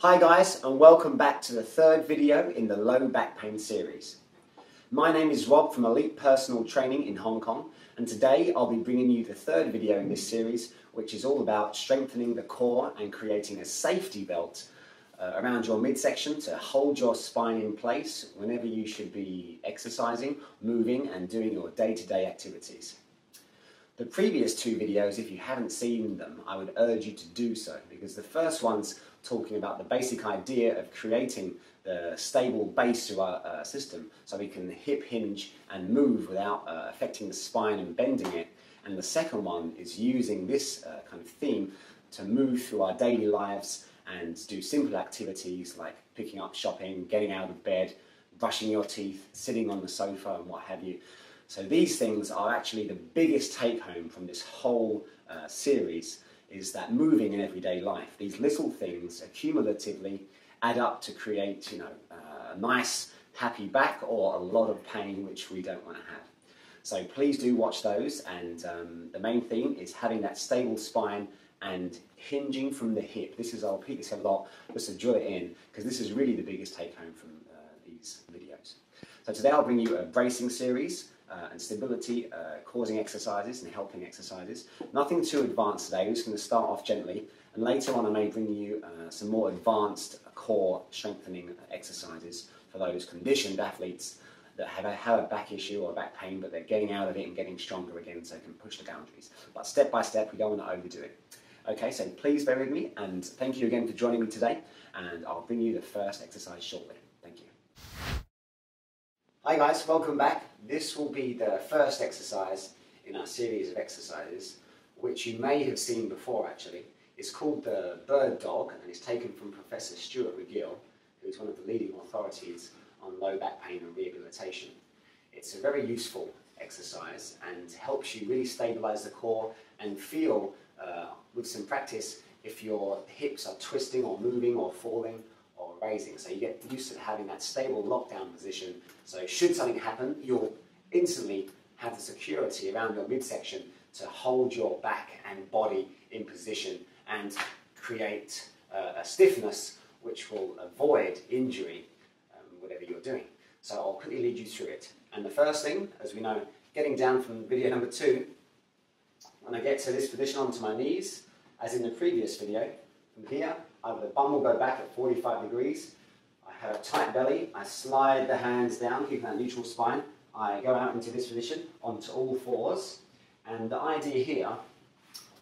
Hi guys, and welcome back to the third video in the low back pain series. My name is Rob from Elite Personal Training in Hong Kong, and today I'll be bringing you the third video in this series, which is all about strengthening the core and creating a safety belt around your midsection to hold your spine in place whenever you should be exercising, moving and doing your day-to-day activities. The previous two videos, if you haven't seen them, I would urge you to do so, because the first one's talking about the basic idea of creating the stable base to our system so we can hip hinge and move without affecting the spine and bending it. And the second one is using this kind of theme to move through our daily lives and do simple activities like picking up shopping, getting out of bed, brushing your teeth, sitting on the sofa and what have you. So these things are actually the biggest take home from this whole series, is that moving in everyday life, these little things accumulatively add up to create, a nice happy back or a lot of pain which we don't want to have. So please do watch those, and the main theme is having that stable spine and hinging from the hip. I'll repeat this a lot just to drill it in, because this is really the biggest take home from these videos. So today I'll bring you a bracing series and stability causing exercises and helping exercises. Nothing too advanced today, we're just going to start off gently, and later on I may bring you some more advanced core strengthening exercises for those conditioned athletes that have a back issue or back pain, but they're getting out of it and getting stronger again so they can push the boundaries. But step by step, we don't want to overdo it. Okay, so please bear with me, and thank you again for joining me today, and I'll bring you the first exercise shortly. Thank you. Hi guys, welcome back. This will be the first exercise in our series of exercises, which you may have seen before actually. It's called the Burdock, and it's taken from Professor Stuart McGill, who's one of the leading authorities on low back pain and rehabilitation. It's a very useful exercise and helps you really stabilise the core and feel, with some practice, if your hips are twisting or moving or falling or raising. So you get used to having that stable lockdown position. So should something happen, you'll instantly have the security around your midsection to hold your back and body in position and create a stiffness which will avoid injury, whatever you're doing. So I'll quickly lead you through it. And the first thing, as we know, getting down from video number 2, when I get to this position onto my knees, as in the previous video, from here, the bum will go back at 45 degrees. I have a tight belly. I slide the hands down, keeping that neutral spine. I go out into this position, onto all fours. And the idea here,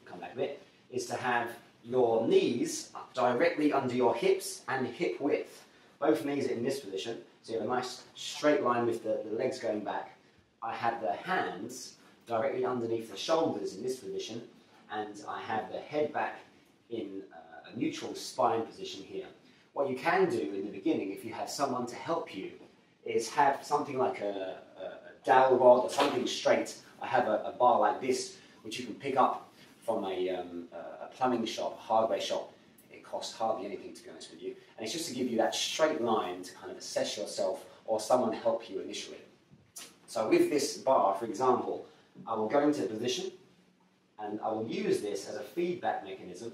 come back a bit, is to have your knees directly under your hips and hip width. Both knees are in this position, so you have a nice straight line with the legs going back. I have the hands directly underneath the shoulders in this position, and I have the head back in a neutral spine position here. What you can do in the beginning, if you have someone to help you, is have something like a dowel rod or something straight. I have a bar like this, which you can pick up from a plumbing shop, a hardware shop. It costs hardly anything, to be honest with you. And it's just to give you that straight line to kind of assess yourself, or someone help you initially. So with this bar, for example, I will go into a position, and I will use this as a feedback mechanism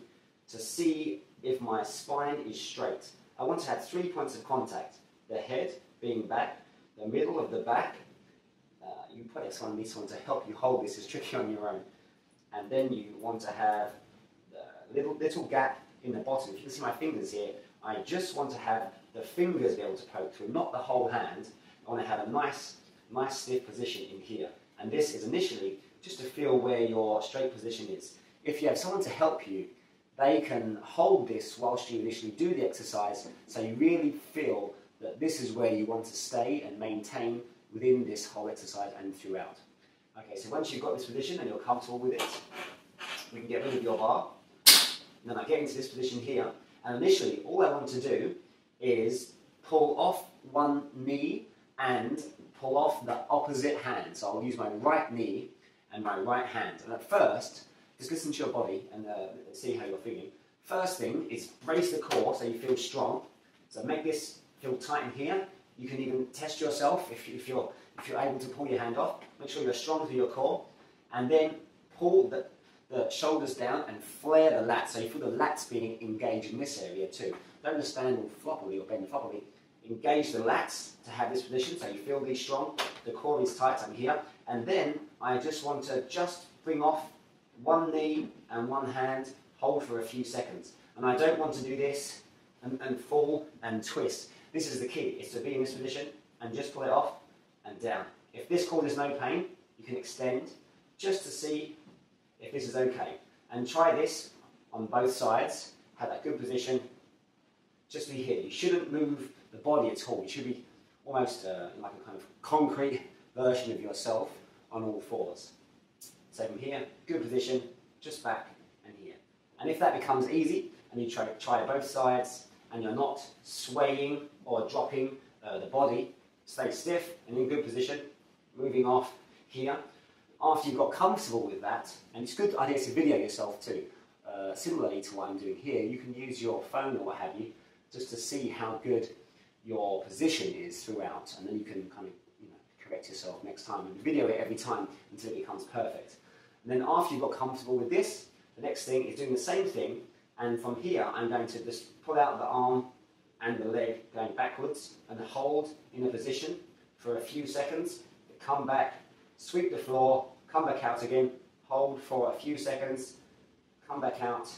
to see if my spine is straight. I want to have 3 points of contact. The head being back, the middle of the back. You probably need someone to help you hold this. It's tricky on your own. And then you want to have the little gap in the bottom. If you can see my fingers here, I just want to have the fingers be able to poke through, not the whole hand. I want to have a nice stiff position in here. And this is initially just to feel where your straight position is. If you have someone to help you, they can hold this whilst you initially do the exercise, so you really feel that this is where you want to stay and maintain within this whole exercise and throughout. Okay, so once you've got this position and you're comfortable with it, we can get rid of your bar. And then I get into this position here, and initially all I want to do is pull off one knee and pull off the opposite hand. So I'll use my right knee and my right hand. And at first, just listen to your body and see how you're feeling. First thing is brace the core so you feel strong. So make this feel tight in here. You can even test yourself if you're able to pull your hand off. Make sure you're strong through your core. And then pull the shoulders down and flare the lats. So you feel the lats being engaged in this area too. Don't just stand all floppily or bend floppily. Engage the lats to have this position, so you feel these strong. The core is tight up here. And then I just want to bring off one knee and one hand, hold for a few seconds. And I don't want to do this and fall and twist. This is the key, is to be in this position and just pull it off and down. If this causes no pain, you can extend just to see if this is okay. And try this on both sides. Have that good position. Just be here. You shouldn't move the body at all. You should be almost like a kind of concrete version of yourself on all fours. So from here, good position, just back and here. And if that becomes easy, and you try both sides, and you're not swaying or dropping the body, stay stiff and in good position, moving off here. After you've got comfortable with that, and it's a good idea to video yourself too, similarly to what I'm doing here, you can use your phone or what have you, just to see how good your position is throughout, and then you can kind of correct yourself next time and video it every time until it becomes perfect. And then after you've got comfortable with this, the next thing is doing the same thing, and from here I'm going to just pull out the arm and the leg going backwards and hold in a position for a few seconds, come back, sweep the floor, come back out again, hold for a few seconds, come back out,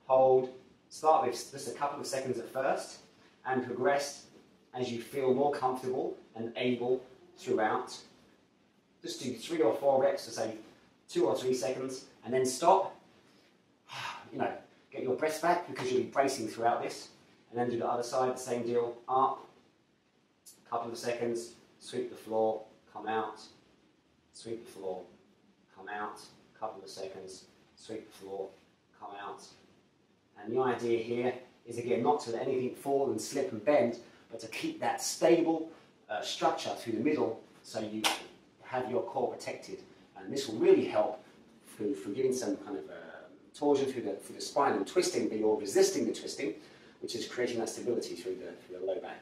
hold, start with just a couple of seconds at first and progress as you feel more comfortable and able throughout. Just do 3 or 4 reps to say 2 or 3 seconds and then stop. Get your breath back because you'll be bracing throughout this, and then do the other side, the same deal, up, couple of seconds, sweep the floor, come out, sweep the floor, come out, couple of seconds, sweep the floor, come out. And the idea here is again not to let anything fall and slip and bend, but to keep that stable structure through the middle so you have your core protected. And this will really help through giving some kind of torsion through the spine and twisting, but you're resisting the twisting, which is creating that stability through the low back.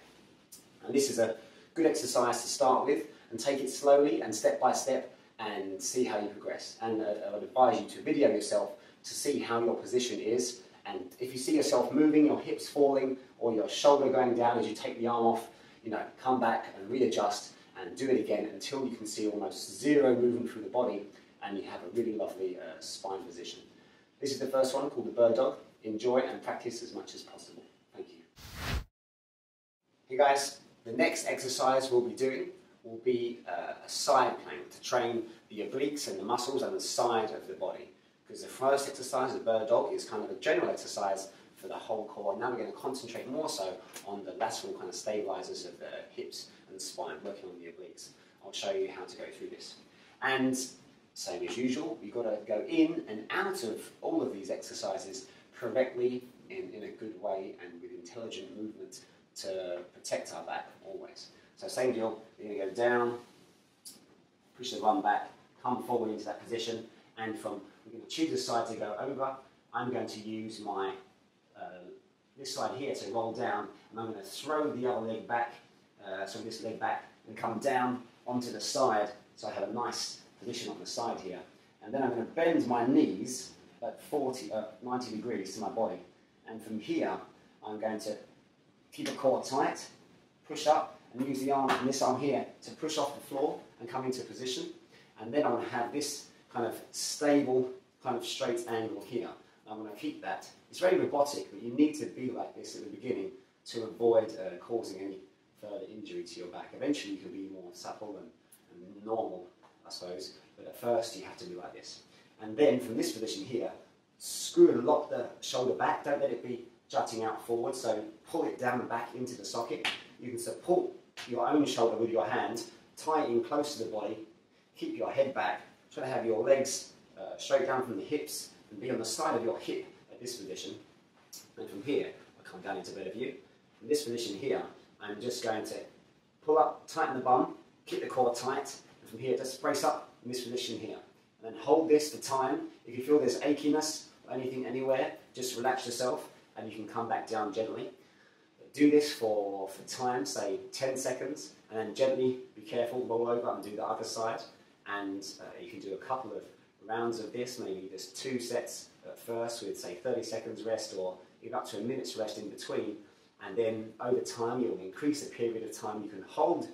And this is a good exercise to start with, and take it slowly and step by step and see how you progress. And I would advise you to video yourself to see how your position is, and if you see yourself moving, your hips falling or your shoulder going down as you take the arm off, come back and readjust and do it again until you can see almost zero movement through the body and you have a really lovely spine position. This is the first one, called the Burdock. Enjoy and practice as much as possible. Thank you. Hey guys, the next exercise we'll be doing will be a side plank to train the obliques and the muscles on the side of the body. Because the first exercise, the Burdock, is kind of a general exercise for the whole core. Now we're going to concentrate more so on the lateral kind of stabilizers of the hips and the spine, working on the obliques. I'll show you how to go through this. And same as usual, you've got to go in and out of all of these exercises correctly, in a good way and with intelligent movement to protect our back always. So same deal, you're going to go down, push the bum back, come forward into that position, and we're going to choose the side to go over. I'm going to use my this side here to roll down, and I'm going to throw the other leg back, so this leg back, and come down onto the side, so I have a nice position on the side here. And then I'm going to bend my knees at 90 degrees to my body. And from here, I'm going to keep the core tight, push up, and use the arm and this arm here to push off the floor and come into position. And then I'm going to have this kind of stable, kind of straight angle here. I'm going to keep that. It's very robotic, but you need to be like this at the beginning to avoid causing any further injury to your back. Eventually you can be more supple and normal, I suppose, but at first you have to be like this. And then from this position here, screw and lock the shoulder back, don't let it be jutting out forward, so pull it down and back into the socket. You can support your own shoulder with your hand, tie it in close to the body, keep your head back, try to have your legs straight down from the hips and be on the side of your hip at this position. And from here, I'll come down into better view. From this position here, I'm just going to pull up, tighten the bum, keep the core tight, and from here just brace up in this position here. And then hold this for time. If you feel there's achiness or anything anywhere, just relax yourself and you can come back down gently. But do this for time, say 10 seconds, and then gently, be careful, roll over and do the other side. And you can do a couple of rounds of this. Maybe there's 2 sets at first with, say, 30 seconds rest, or even up to a minute's rest in between. And then over time, you'll increase the period of time you can hold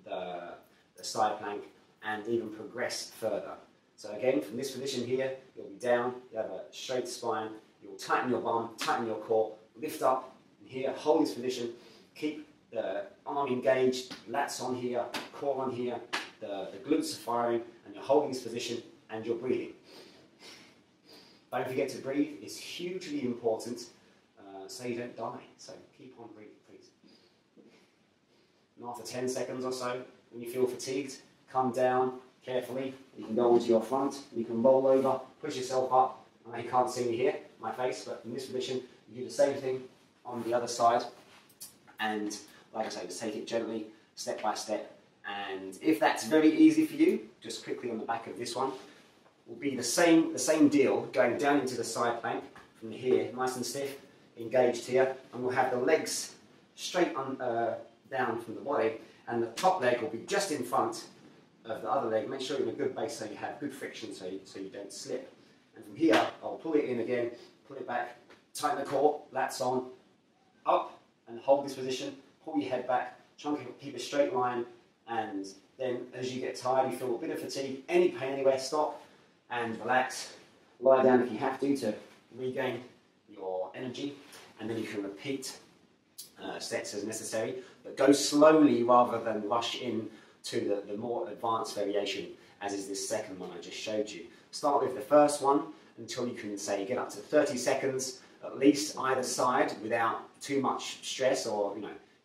the side plank and even progress further. So again, from this position here, you'll be down, you have a straight spine, you'll tighten your bum, tighten your core, lift up, and here, hold this position, keep the arm engaged, lats on here, core on here, the glutes are firing, and you're holding this position and you're breathing. Don't forget to breathe, it's hugely important so you don't die. So keep on breathing, please. And after 10 seconds or so, when you feel fatigued, come down carefully. You can go onto your front, you can roll over, push yourself up. I know you can't see me here, my face, but in this position, you do the same thing on the other side. And like I say, just take it gently, step by step. And if that's very easy for you, just quickly on the back of this one, will be the same deal, going down into the side plank from here, nice and stiff, engaged here, and we'll have the legs straight on, down from the body, and the top leg will be just in front of the other leg. Make sure you're in a good base so you have good friction so you don't slip. And from here, I'll pull it in again, pull it back, tighten the core, lats on, up, and hold this position, pull your head back, try and keep a straight line, and then as you get tired, you feel a bit of fatigue, any pain anywhere, stop and relax. Lie down if you have to regain your energy, and then you can repeat sets as necessary, but go slowly rather than rush in to the more advanced variation, as is this second one I just showed you. Start with the first one until you can, say, get up to 30 seconds at least either side without too much stress, or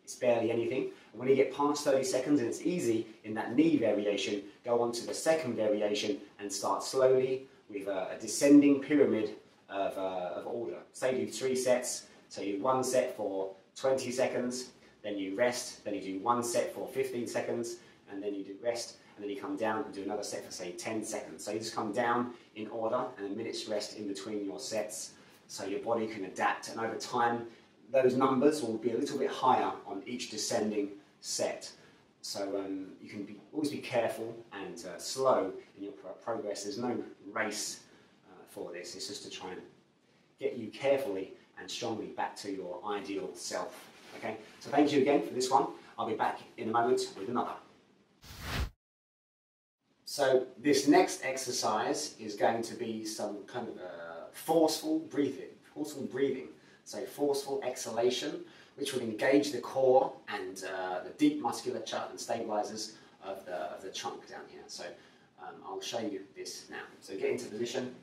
it's barely anything. And when you get past 30 seconds and it's easy in that knee variation, go on to the second variation and start slowly with a descending pyramid of order. Say you do 3 sets, so you do 1 set for 20 seconds, then you rest, then you do 1 set for 15 seconds, and then you do rest, and then you come down and do another set for, say, 10 seconds. So you just come down in order and a minute's rest in between your sets so your body can adapt, and over time those numbers will be a little bit higher on each descending set. So you can always be careful and slow in your progress. There's no race for this, it's just to try and get you carefully and strongly back to your ideal self. Okay, so thank you again for this one. I'll be back in a moment with another. So this next exercise is going to be some kind of forceful breathing. So forceful exhalation, which will engage the core and the deep musculature and stabilizers of the trunk down here. So I'll show you this now. So get into position.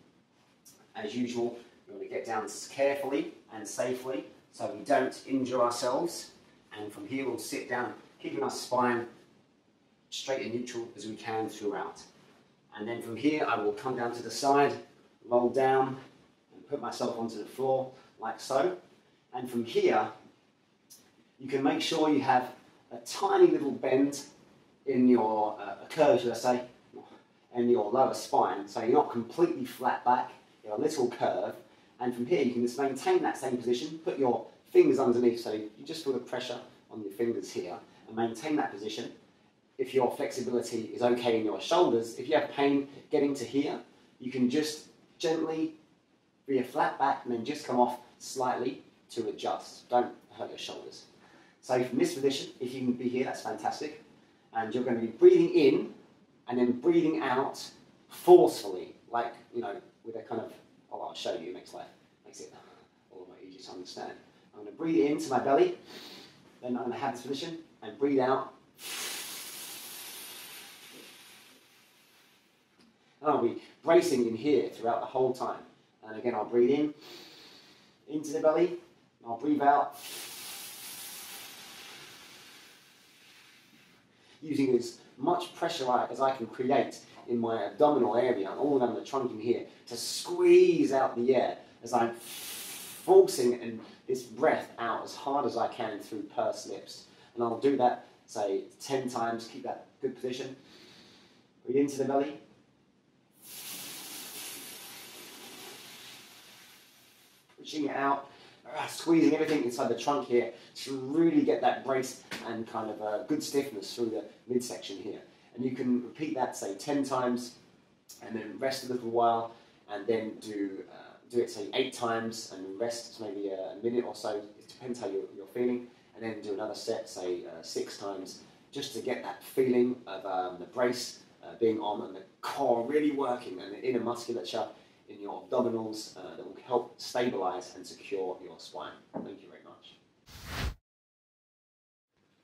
As usual, you want to get down carefully and safely so we don't injure ourselves. And from here we'll sit down, keeping our spine straight and neutral as we can throughout. And then from here I will come down to the side, roll down and put myself onto the floor like so. And from here you can make sure you have a tiny little bend in your, a curve should I say, in your lower spine, so you're not completely flat back, you're a little curve. And from here you can just maintain that same position, put your fingers underneath so you just feel the pressure on your fingers here, and maintain that position. If your flexibility is okay in your shoulders, if you have pain getting to here, you can just gently be a flat back and then just come off slightly to adjust. Don't hurt your shoulders. So from this position, if you can be here, that's fantastic. And you're going to be breathing in and then breathing out forcefully, like, with a kind of, I'll show you, makes it all the way easier to understand. I'm going to breathe into my belly, then I'm going to have this position, and breathe out. And I'll be bracing in here throughout the whole time. And again, I'll breathe in, into the belly, and I'll breathe out. Using as much pressure as I can create in my abdominal area, all around the trunk in here, to squeeze out the air as I'm forcing this breath out as hard as I can through pursed lips. And I'll do that, say, 10 times, keep that good position. Breathe into the belly. Pushing it out, squeezing everything inside the trunk here to really get that brace and kind of good stiffness through the midsection here. And you can repeat that, say, 10 times and then rest a little while, and then do it say 8 times, and rest maybe a minute or so. It depends how you're feeling, and then do another set, say 6 times, just to get that feeling of the brace being on and the core really working, and the inner musculature in your abdominals that will help stabilize and secure your spine. Thank you very much.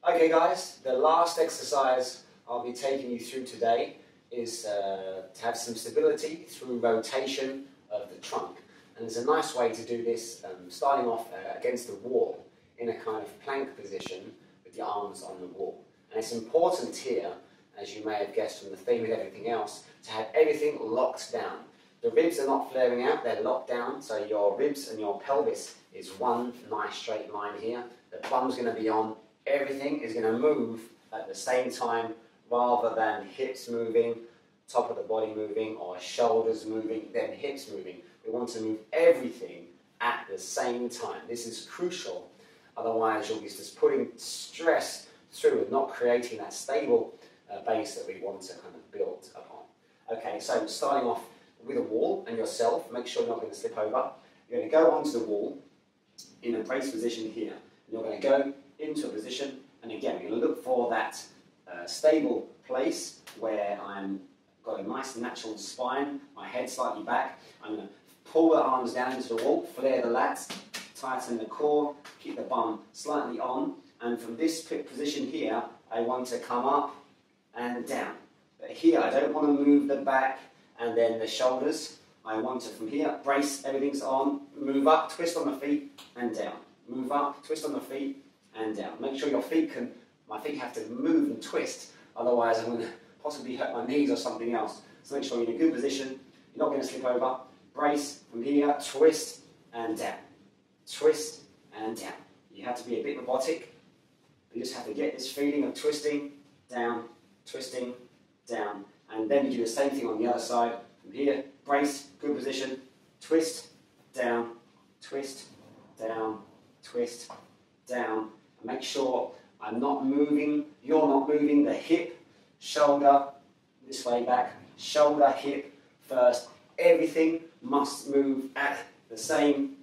Okay guys, the last exercise I'll be taking you through today is to have some stability through rotation of the trunk. And there's a nice way to do this, starting off against the wall in a kind of plank position with your arms on the wall. And it's important here, as you may have guessed from the theme and everything else, to have everything locked down. The ribs are not flaring out, they're locked down, so your ribs and your pelvis is one nice straight line here. The bum's going to be on, everything is going to move at the same time rather than hips moving, top of the body moving, or shoulders moving, then hips moving. We want to move everything at the same time. This is crucial, otherwise you'll be just putting stress through and not creating that stable base that we want to kind of build upon. Okay, so starting off with a wall and yourself, make sure you're not going to slip over. You're going to go onto the wall in a brace position here. And you're going to go into a position, and again, you're going to look for that stable place where I'm got a nice natural spine, my head slightly back. I'm going to pull the arms down into the wall, flare the lats, tighten the core, keep the bum slightly on, and from this position here, I want to come up and down. But here, I don't want to move the back and then the shoulders. I want to, from here, brace, everything's on, move up, twist on the feet, and down. Move up, twist on the feet, and down. Make sure your feet my feet have to move and twist, otherwise I'm going to possibly hurt my knees or something else. So make sure you're in a good position, you're not going to slip over. Brace, from here, twist, and down. Twist, and down. You have to be a bit robotic. You just have to get this feeling of twisting, down, twisting, down. And then you do the same thing on the other side. From here, brace, good position, twist, down, twist, down, twist, down. And make sure I'm not moving, you're not moving the hip, shoulder, this way back, shoulder, hip first. Everything must move at the same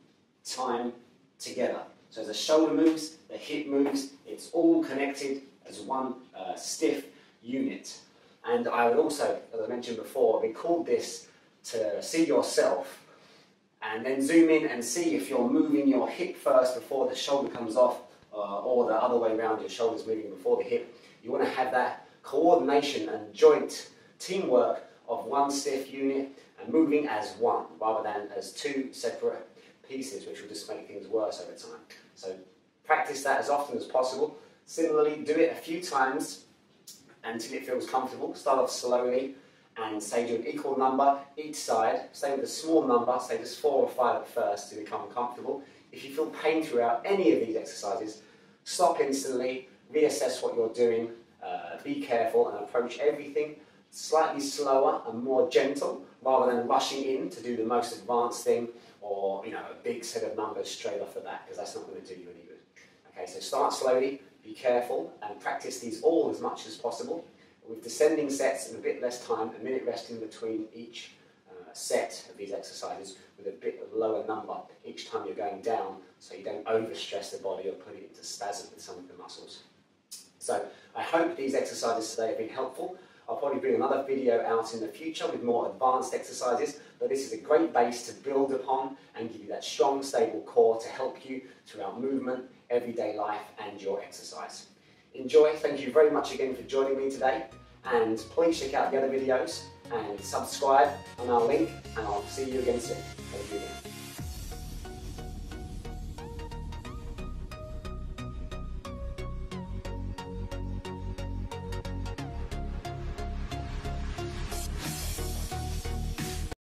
time together. So as the shoulder moves, the hip moves, it's all connected as one stiff unit. And I would also, as I mentioned before, record this to see yourself and then zoom in and see if you're moving your hip first before the shoulder comes off, or the other way around, your shoulders moving before the hip. You want to have that coordination and joint teamwork of one stiff unit and moving as one rather than as 2 separate pieces, which will just make things worse over time. So practice that as often as possible. Similarly, do it a few times until it feels comfortable. Start off slowly and say do an equal number each side. Stay with a small number, say just 4 or 5 at first to become comfortable. If you feel pain throughout any of these exercises, stop instantly, reassess what you're doing, be careful and approach everything slightly slower and more gentle rather than rushing in to do the most advanced thing or a big set of numbers straight off the bat, because that's not going to do you any good. Okay, so start slowly, be careful and practice these all as much as possible with descending sets and a bit less time, a minute rest in between each set of these exercises with a bit of lower number each time you're going down, so you don't overstress the body or put it into spasm with some of the muscles. So I hope these exercises today have been helpful. I'll probably bring another video out in the future with more advanced exercises, but this is a great base to build upon and give you that strong, stable core to help you throughout movement, everyday life and your exercise. Enjoy. Thank you very much again for joining me today, and please check out the other videos and subscribe on our link, and I'll see you again soon. Thank you again.